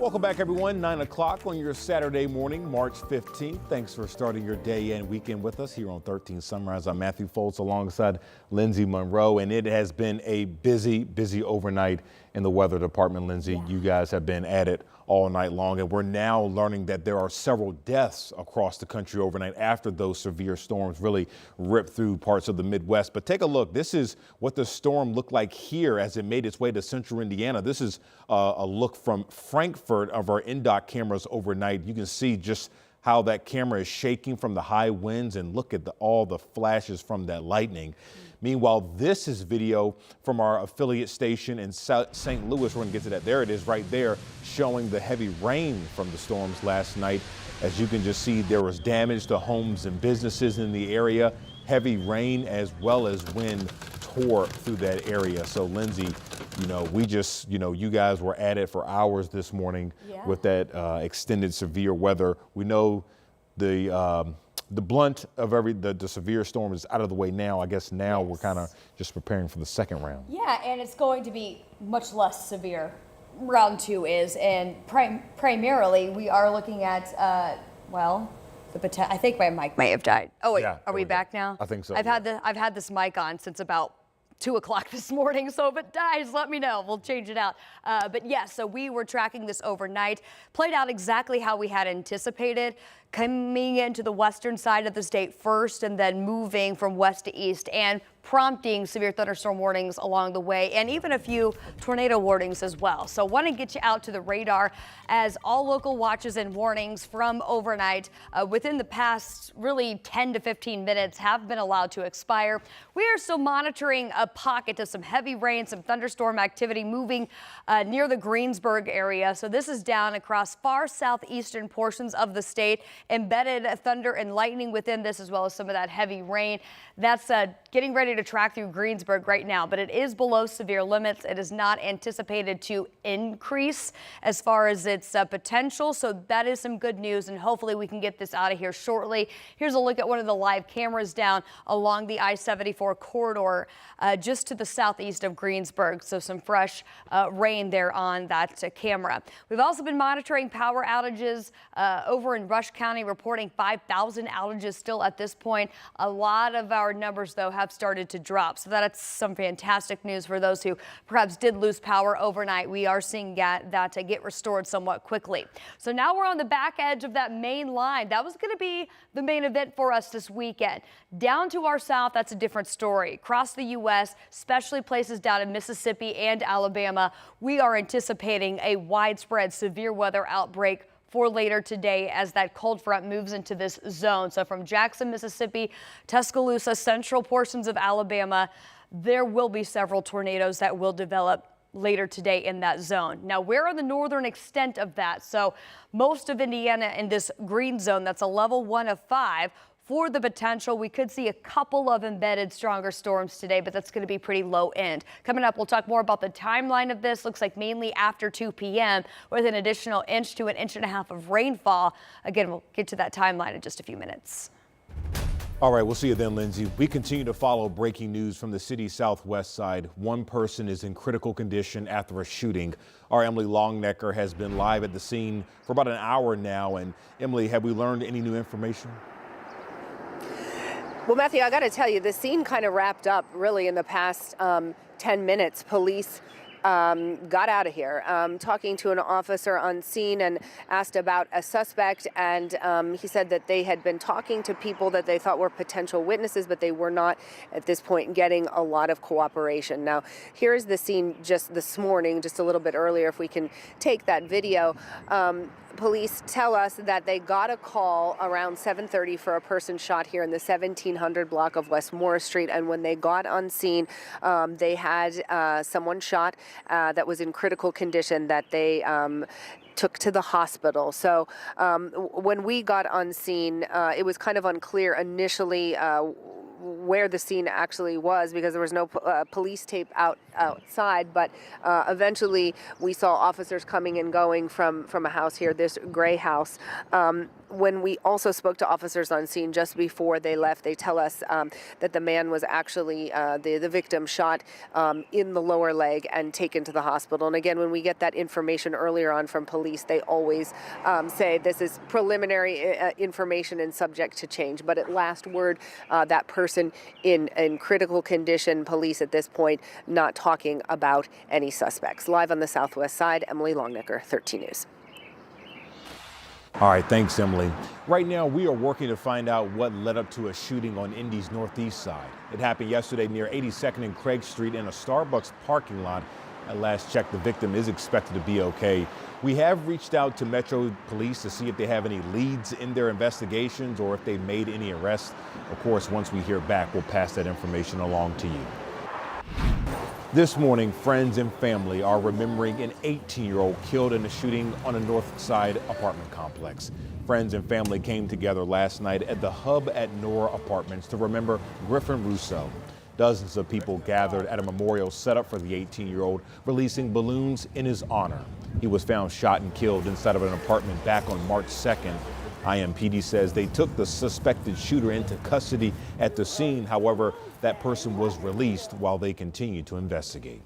Welcome back, everyone. 9 o'clock on your Saturday morning, March 15th. Thanks for starting your day and weekend with us here on 13 Sunrise. I'm Matthew Foltz alongside Lindsay Monroe, and it has been a busy overnight in the weather department. Lindsay, you guys have been at it all night long, and we're now learning that there are several deaths across the country overnight after those severe storms really ripped through parts of the Midwest. But take a look. This is what the storm looked like here as it made its way to central Indiana. This is a look from Frankfurt of our in-dock cameras overnight. You can see just how that camera is shaking from the high winds, and look at all the flashes from that lightning. Meanwhile, this is video from our affiliate station in St. Louis. We're going to get to that. There it is right there, showing the heavy rain from the storms last night. As you can just see, there was damage to homes and businesses in the area. Heavy rain as well as wind tore through that area. So Lindsay, you guys were at it for hours this morning with that extended severe weather. We know the blunt of the severe storm is out of the way now. I guess now we're kind of just preparing for the second round. Yeah, and it's going to be much less severe. Round two is, and primarily we are looking at, I think my mic may have died. Oh wait, are we back now? I think so. I've had this mic on since about 2 o'clock this morning, so if it dies, let me know. We'll change it out. But yes, so we were tracking this overnight. Played out exactly how we had anticipated, coming into the western side of the state first and then moving from west to east and prompting severe thunderstorm warnings along the way, and even a few tornado warnings as well. So want to get you out to the radar as all local watches and warnings from overnight within the past really 10 to 15 minutes have been allowed to expire. We are still monitoring a pocket of some heavy rain, some thunderstorm activity moving near the Greensburg area. So this is down across far southeastern portions of the state. Embedded thunder and lightning within this, as well as some of that heavy rain. That's getting ready to track through Greensburg right now, but it is below severe limits. It is not anticipated to increase as far as its potential. So that is some good news, and hopefully we can get this out of here shortly. Here's a look at one of the live cameras down along the I-74 corridor just to the southeast of Greensburg. So some fresh rain there on that camera. We've also been monitoring power outages over in Rush County, reporting 5,000 outages still at this point. A lot of our numbers, though, have started to drop. So that's some fantastic news for those who perhaps did lose power overnight. We are seeing that get restored somewhat quickly. So now we're on the back edge of that main line. That was going to be the main event for us this weekend. Down to our south, that's a different story. Across the U.S., especially places down in Mississippi and Alabama, we are anticipating a widespread severe weather outbreak for later today as that cold front moves into this zone. So from Jackson, Mississippi, Tuscaloosa, central portions of Alabama, there will be several tornadoes that will develop later today in that zone. Now, we're on the northern extent of that. So most of Indiana in this green zone, that's a level 1 of 5. For the potential, we could see a couple of embedded stronger storms today, but that's going to be pretty low end. Coming up, we'll talk more about the timeline of this. Looks like mainly after 2 p.m. with an additional inch to an inch and a half of rainfall. Again, we'll get to that timeline in just a few minutes. All right, we'll see you then, Lindsay. We continue to follow breaking news from the city's southwest side. One person is in critical condition after a shooting. Our Emily Longnecker has been live at the scene for about an hour now. And Emily, have we learned any new information? Well, Matthew, I got to tell you, the scene kind of wrapped up really in the past 10 minutes. Police got out of here, talking to an officer on scene and asked about a suspect. And he said that they had been talking to people that they thought were potential witnesses, but they were not at this point getting a lot of cooperation. Now, here's the scene just this morning, just a little bit earlier, if we can take that video. Police tell us that they got a call around 7:30 for a person shot here in the 1700 block of West Morris Street. And when they got on scene, they had someone shot that was in critical condition that they took to the hospital. So when we got on scene, it was kind of unclear initially where the scene actually was because there was no police tape outside, but eventually we saw officers coming and going from a house here, this gray house. when we also spoke to officers on scene just before they left, they tell us that the man was actually the victim shot in the lower leg and taken to the hospital. And again, when we get that information earlier on from police, they always say this is preliminary information and subject to change. But at last word, that person in critical condition. Police at this point not talking about any suspects. Live on the Southwest Side, Emily Longnecker, 13 News. All right, thanks, Emily. Right now, we are working to find out what led up to a shooting on Indy's northeast side. It happened yesterday near 82nd and Craig Street in a Starbucks parking lot. At last check, the victim is expected to be okay. We have reached out to Metro Police to see if they have any leads in their investigations or if they made any arrests. Of course, once we hear back, we'll pass that information along to you. This morning, friends and family are remembering an 18-year-old killed in a shooting on a North Side apartment complex. Friends and family came together last night at the Hub at Nora Apartments to remember Griffin Rousseau. Dozens of people gathered at a memorial set up for the 18-year-old, releasing balloons in his honor. He was found shot and killed inside of an apartment back on March 2nd. IMPD says they took the suspected shooter into custody at the scene. However, that person was released while they continue to investigate.